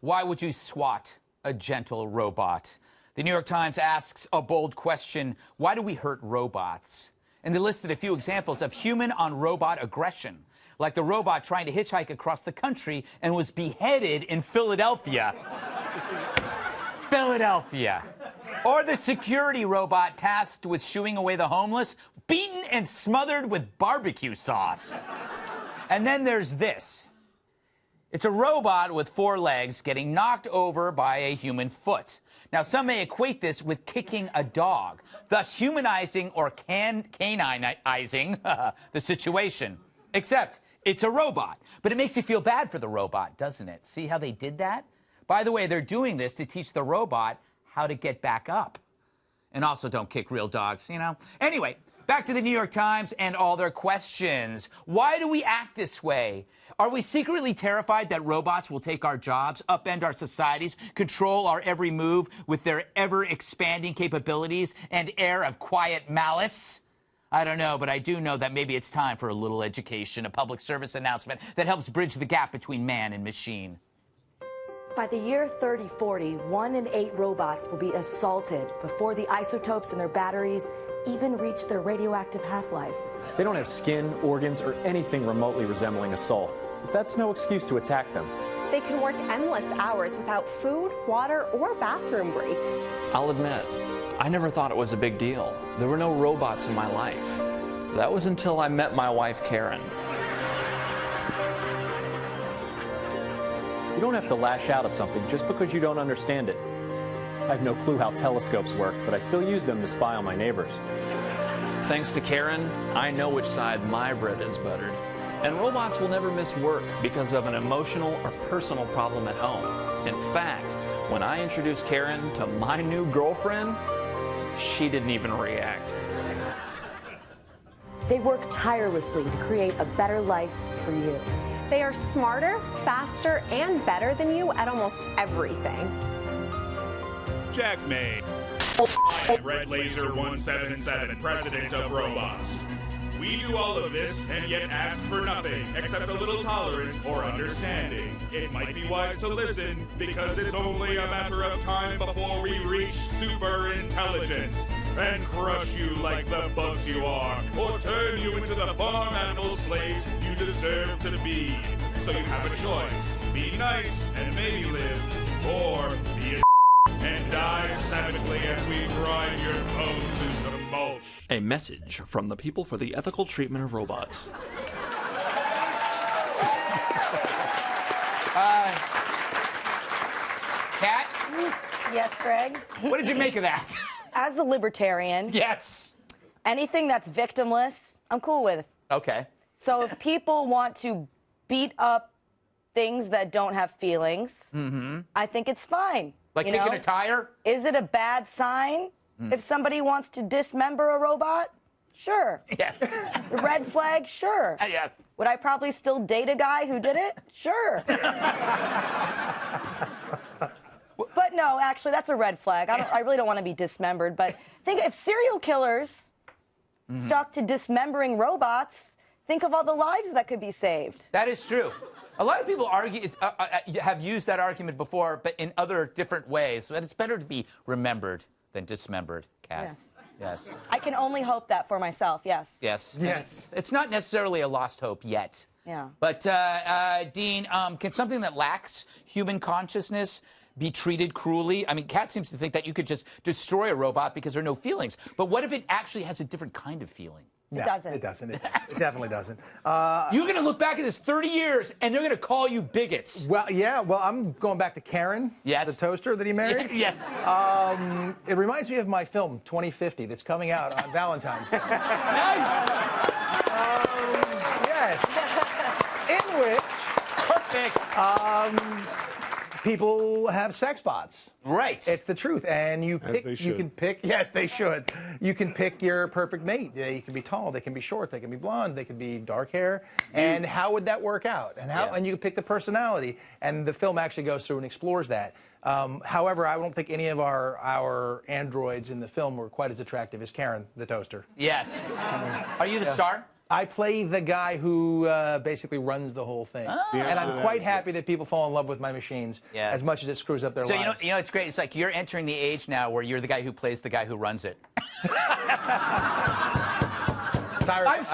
Why would you swat a gentle robot? The New York Times asks a bold question: why do we hurt robots? And they listed a few examples of human-on-robot aggression, like the robot trying to hitchhike across the country and was beheaded in Philadelphia. Philadelphia. Or the security robot tasked with shooing away the homeless, beaten and smothered with barbecue sauce. And then there's this. It's a robot with 4 legs getting knocked over by a human foot. Now, some may equate this with kicking a dog, thus humanizing or caninizing the situation. Except it's a robot. But it makes you feel bad for the robot, doesn't it? See how they did that? By the way, they're doing this to teach the robot how to get back up. And also don't kick real dogs, you know? Anyway, back to the New York Times and all their questions. Why do we act this way? Are we secretly terrified that robots will take our jobs, upend our societies, control our every move with their ever-expanding capabilities and air of quiet malice? I don't know, but I do know that maybe it's time for a little education, a public service announcement that helps bridge the gap between man and machine. By the year 3040, 1 in 8 robots will be assaulted before the isotopes in their batteries even reach their radioactive half-life. They don't have skin, organs, or anything remotely resembling a soul. But that's no excuse to attack them. They can work endless hours without food, water, or bathroom breaks. I'll admit, I never thought it was a big deal. There were no robots in my life. That was until I met my wife, Karen. You don't have to lash out at something just because you don't understand it. I have no clue how telescopes work, but I still use them to spy on my neighbors. Thanks to Karen, I know which side my bread is buttered. And robots will never miss work because of an emotional or personal problem at home. In fact, when I introduced Karen to my new girlfriend, she didn't even react. They work tirelessly to create a better life for you. They are smarter, faster, and better than you at almost everything. Jack May. I am Red Laser 177, president of robots. We do all of this and yet ask for nothing except a little tolerance or understanding. It might be wise to listen because it's only a matter of time before we reach super intelligence and crush you like the bugs you are, or turn you into the farm animal slaves you deserve to be. So you have a choice: be nice and maybe live, or be a and die savagely as we grind your bones into mulch. A message from the people for the ethical treatment of robots. Kat, Yes, Greg? what did you make of that? As a libertarian, Yes. anything that's victimless, I'm cool with. Okay. So if people want to beat up things that don't have feelings, I think it's fine. Like you kicking know? a tire? Is it a bad sign if somebody wants to dismember a robot? Sure. Yes. Red flag? Sure. Yes. Would I probably still date a guy who did it? Sure. But no, actually, that's a red flag. I really don't want to be dismembered. But think if serial killers stuck to dismembering robots, think of all the lives that could be saved. That is true. A lot of people argue, have used that argument before, but in other different ways. But it's better to be remembered than dismembered, Kat. Yes. I can only hope that for myself, yes. Yes. Yes. It's not necessarily a lost hope yet. Yeah. But, Dean, can something that lacks human consciousness be treated cruelly? I mean, Kat seems to think that you could just destroy a robot because there are no feelings. But what if it actually has a different kind of feeling? It doesn't. It doesn't. It definitely doesn't. You're going to look back at this 30 years, and they're going to call you bigots. Well, yeah. Well, I'm going back to Karen, Yes. the toaster that he married. Yes. It reminds me of my film 2050 that's coming out on Valentine's Day. Nice. Yes. In which Perfect. people have sex bots. Right. It's the truth, and you pick. they You should. can pick. Yes, they should. You can pick your perfect mate. They can be tall. They can be short. They can be blonde. They can be dark hair. And how would that work out? And how? Yeah. And you can pick the personality. And the film actually goes through and explores that. However, I don't think any of our androids in the film were quite as attractive as Karen, the toaster. Yes. Are you the star? I play the guy who basically runs the whole thing. And I'm quite happy that people fall in love with my machines as much as it screws up their So lives. you know, it's great. It's like you're entering the age now where you're the guy who plays the guy who runs it. I'm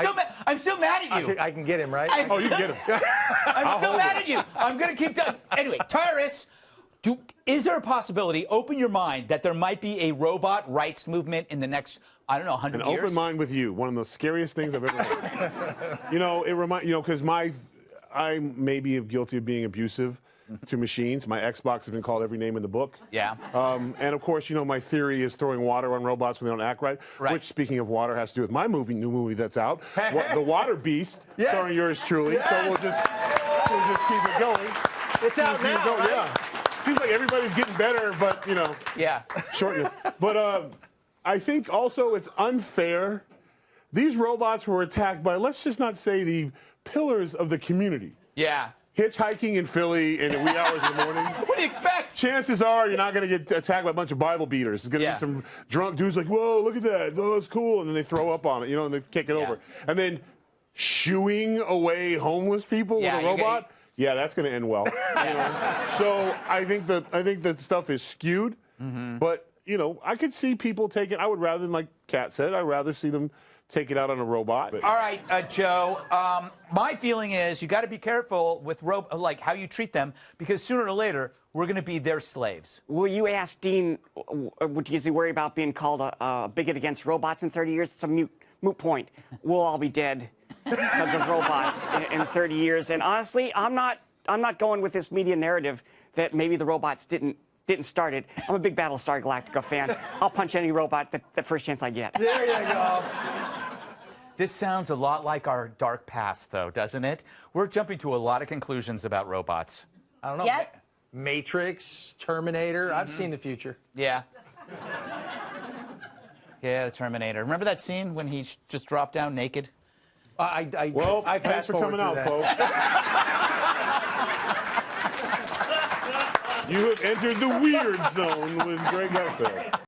still mad at you. I can get him, right? You can get him. I'm still mad at you. I'm going to keep doing. Anyway, Tyrus, is there a possibility, open your mind, that there might be a robot rights movement in the next, I don't know, 100 years? An open mind with you. One of the scariest things I've ever heard. Because I may be guilty of being abusive to machines. My Xbox has been called every name in the book. Yeah. And of course, my theory is throwing water on robots when they don't act right. Which, speaking of water, has to do with my new movie that's out, The Water Beast, starring yours truly. Yes. So we'll just keep it going. It's out now, right? Yeah. Seems like everybody's getting better, but shortness. But I think also it's unfair. These robots were attacked by, let's just not say the pillars of the community. Yeah. Hitchhiking in Philly in the wee hours of the morning. What do you expect? Chances are you're not going to get attacked by a bunch of Bible beaters. It's going to be some drunk dudes like, whoa, look at that. Oh, that's cool. And then they throw up on it, and they kick it over. And then shooing away homeless people with a robot. Yeah, that's going to end well. So I think that stuff is skewed. But, I could see people taking, I would rather, than like Kat said, I'd rather see them take it out on a robot. All right, Joe. My feeling is you got to be careful with how you treat them, because sooner or later we're going to be their slaves. Will you ask Dean? Does he worry about being called a bigot against robots in 30 years? It's a moot point. We'll all be dead because of robots in 30 years. And honestly, I'm not going with this media narrative that maybe the robots didn't start it. I'm a big Battlestar Galactica fan. I'll punch any robot the first chance I get. There you go. This sounds a lot like our dark past, though, doesn't it? We're jumping to a lot of conclusions about robots. I don't know. Matrix, Terminator. I've seen the future. Yeah. Yeah, the Terminator. Remember that scene when he just dropped down naked? I thanks for coming out, folks. You have entered the weird zone with Greg Gutfeld.